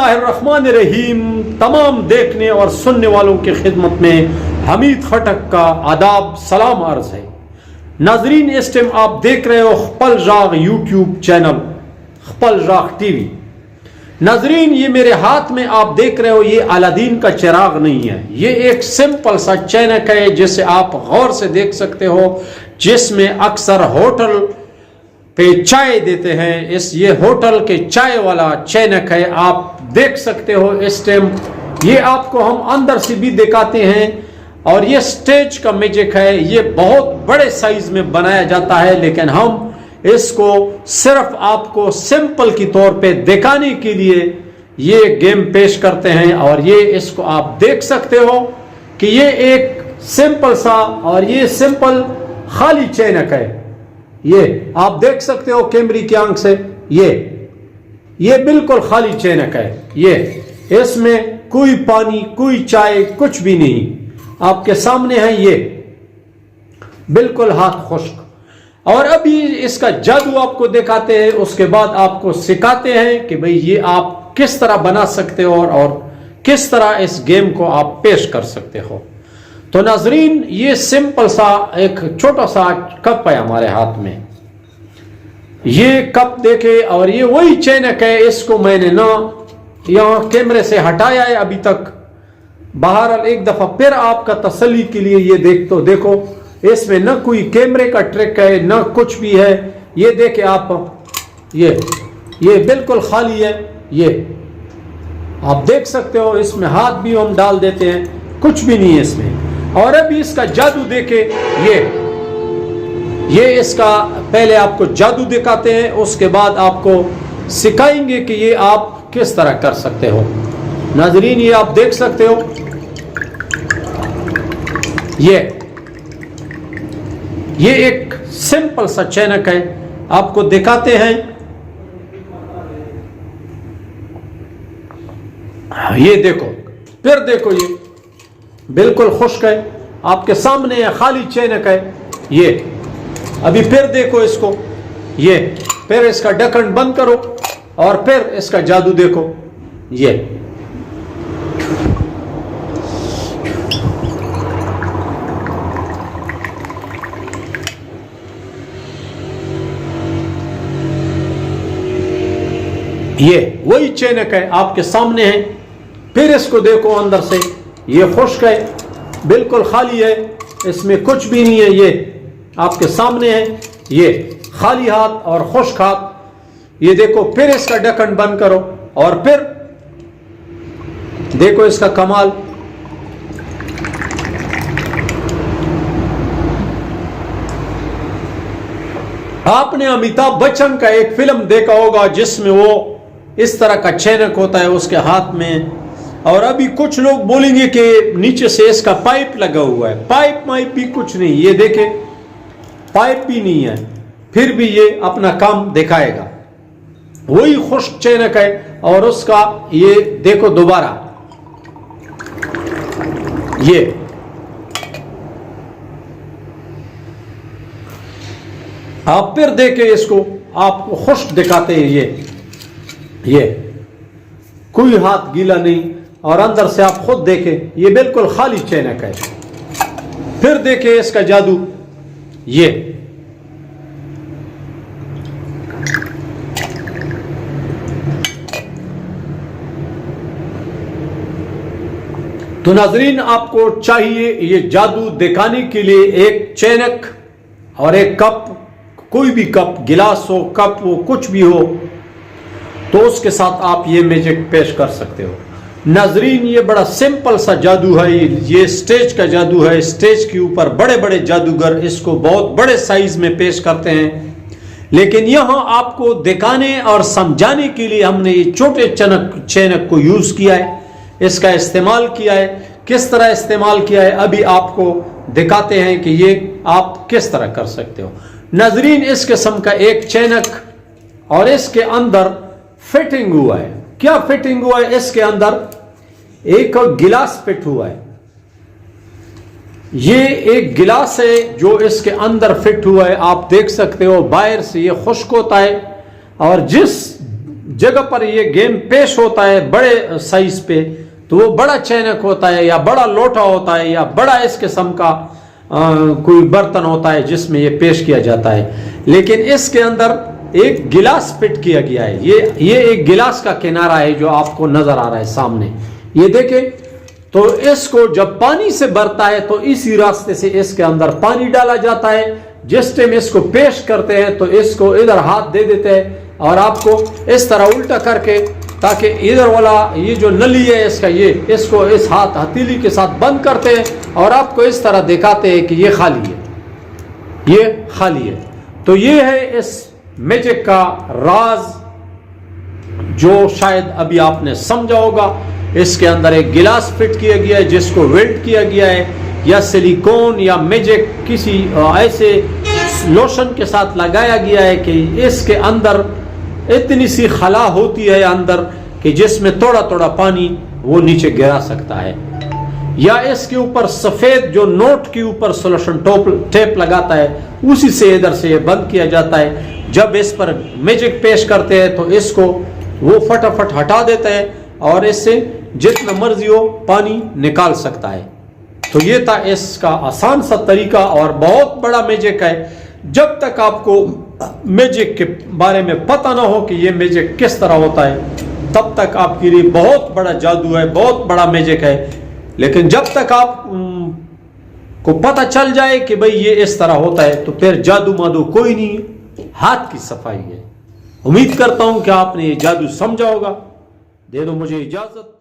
बिस्मिल्लाहिर्रहमानिर्रहीम। तमाम देखने और सुनने वालों की खिदमत में हमीद खटक का आदाब सलाम अर्ज है। नाजरीन, इस टाइम आप देख रहे हो खपल राग यूट्यूब चैनल, खपल राग टीवी। नाजरीन, ये मेरे हाथ में आप देख रहे हो, ये अलादीन का चिराग नहीं है, ये एक सिंपल सा चैनक है जिसे आप गौर से देख सकते हो, जिसमें अक्सर होटल पे चाय देते हैं। ये होटल के चाय वाला चैनक है, आप देख सकते हो इस टाइम। ये आपको हम अंदर से भी दिखाते हैं। और ये स्टेज का मैजिक है, ये बहुत बड़े साइज में बनाया जाता है, लेकिन हम इसको सिर्फ आपको सिंपल की तौर पे दिखाने के लिए ये गेम पेश करते हैं। और ये इसको आप देख सकते हो कि ये एक सिंपल सा, और ये सिंपल खाली चैनक है। ये आप देख सकते हो कैमरे की आंख से, ये बिल्कुल खाली चैनक है। ये इसमें कोई पानी, कोई चाय, कुछ भी नहीं, आपके सामने है। ये बिल्कुल हाथ खुश्क। और अभी इसका जादू आपको दिखाते हैं, उसके बाद आपको सिखाते हैं कि भाई ये आप किस तरह बना सकते हो और किस तरह इस गेम को आप पेश कर सकते हो। तो नाजरीन, ये सिंपल सा एक छोटा सा कप है हमारे हाथ में। ये कप देखे, और ये वही चैनक है, इसको मैंने ना यहाँ कैमरे से हटाया है अभी तक। बहरहाल एक दफा फिर आपका तसल्ली के लिए ये देखो, इसमें न कोई कैमरे का ट्रिक है, न कुछ भी है। ये देखे आप, ये बिल्कुल खाली है। ये आप देख सकते हो, इसमें हाथ भी हम डाल देते हैं, कुछ भी नहीं है इसमें। और अभी इसका जादू देखे, ये इसका पहले आपको जादू दिखाते हैं, उसके बाद आपको सिखाएंगे कि ये आप किस तरह कर सकते हो। नाजरीन, ये आप देख सकते हो, ये एक सिंपल सा चैनक है, आपको दिखाते हैं। ये देखो, फिर देखो, ये बिल्कुल खुश्क है, आपके सामने है, खाली चैनक है। ये अभी फिर देखो इसको, ये फिर इसका ढक्कन बंद करो और फिर इसका जादू देखो। ये वही चैनक है, आपके सामने है। फिर इसको देखो अंदर से, ये खुश्क है, बिल्कुल खाली है, इसमें कुछ भी नहीं है। ये आपके सामने है, ये खाली हाथ और खुश्क हाथ। ये देखो, फिर इसका ढक्कन बंद करो और फिर देखो इसका कमाल। आपने अमिताभ बच्चन का एक फिल्म देखा होगा जिसमें वो इस तरह का चैनक होता है उसके हाथ में। और अभी कुछ लोग बोलेंगे कि नीचे से इसका पाइप लगा हुआ है। पाइप भी कुछ नहीं, ये देखे, पाइप भी नहीं है, फिर भी ये अपना काम दिखाएगा। वही खुश्क चैनक है। और उसका ये देखो दोबारा, ये आप फिर देखे इसको, आपको खुश्क दिखाते हैं। ये कोई हाथ गीला नहीं, और अंदर से आप खुद देखें, ये बिल्कुल खाली चैनक है। फिर देखें इसका जादू। ये तो नाजरीन, आपको चाहिए ये जादू दिखाने के लिए एक चैनक और एक कप, कोई भी कप, गिलास हो, कप हो, कुछ भी हो, तो उसके साथ आप ये मैजिक पेश कर सकते हो। नाजरीन, ये बड़ा सिंपल सा जादू है, ये स्टेज का जादू है। स्टेज के ऊपर बड़े बड़े जादूगर इसको बहुत बड़े साइज में पेश करते हैं, लेकिन यहां आपको दिखाने और समझाने के लिए हमने ये छोटे चैनक को यूज किया है, इसका इस्तेमाल किया है। किस तरह इस्तेमाल किया है अभी आपको दिखाते हैं कि ये आप किस तरह कर सकते हो। नाजरीन, इस किस्म का एक चैनक, और इसके अंदर फिटिंग हुआ है। क्या फिटिंग हुआ है? इसके अंदर एक गिलास फिट हुआ है। ये एक गिलास है जो इसके अंदर फिट हुआ है, आप देख सकते हो। बाहर से ये खुश्क होता है, और जिस जगह पर ये गेम पेश होता है बड़े साइज पे, तो वो बड़ा चैनक होता है या बड़ा लोटा होता है या बड़ा इस किस्म का कोई बर्तन होता है जिसमें ये पेश किया जाता है। लेकिन इसके अंदर एक गिलास फिट किया गया है। ये एक गिलास का किनारा है जो आपको नजर आ रहा है सामने, ये देखें। तो इसको जब पानी से भरता है तो इसी रास्ते से इसके अंदर पानी डाला जाता है। जिस टाइम इसको पेश करते हैं तो इसको इधर हाथ दे देते हैं और आपको इस तरह उल्टा करके, ताकि इधर वाला ये जो नली है इसका, ये इसको इस हाथ हथेली के साथ बंद करते हैं और आपको इस तरह दिखाते हैं कि ये खाली है, ये खाली है। तो ये है इस मैजिक का राज जो शायद अभी आपने समझा होगा। इसके अंदर एक गिलास फिट किया गया है जिसको वेल्ड किया गया है, या सिलिकॉन या मैजिक किसी ऐसे लोशन के साथ लगाया गया है कि इसके अंदर इतनी सी खला होती है अंदर कि जिसमें थोड़ा थोड़ा पानी वो नीचे गिरा सकता है। या इसके ऊपर सफेद जो नोट के ऊपर सोल्यूशन टेप लगाता है, उसी से इधर से बंद किया जाता है। जब इस पर मैजिक पेश करते हैं तो इसको वो फटाफट हटा देते हैं और इससे जितना मर्जी हो पानी निकाल सकता है। तो ये था इसका आसान सा तरीका और बहुत बड़ा मैजिक है। जब तक आपको मैजिक के बारे में पता ना हो कि ये मैजिक किस तरह होता है, तब तक आपके लिए बहुत बड़ा जादू है, बहुत बड़ा मैजिक है। लेकिन जब तक आप को पता चल जाए कि भाई ये इस तरह होता है, तो फिर जादू मादू कोई नहीं है, हाथ की सफाई है। उम्मीद करता हूं कि आपने ये जादू समझा होगा। दे दो मुझे इजाजत।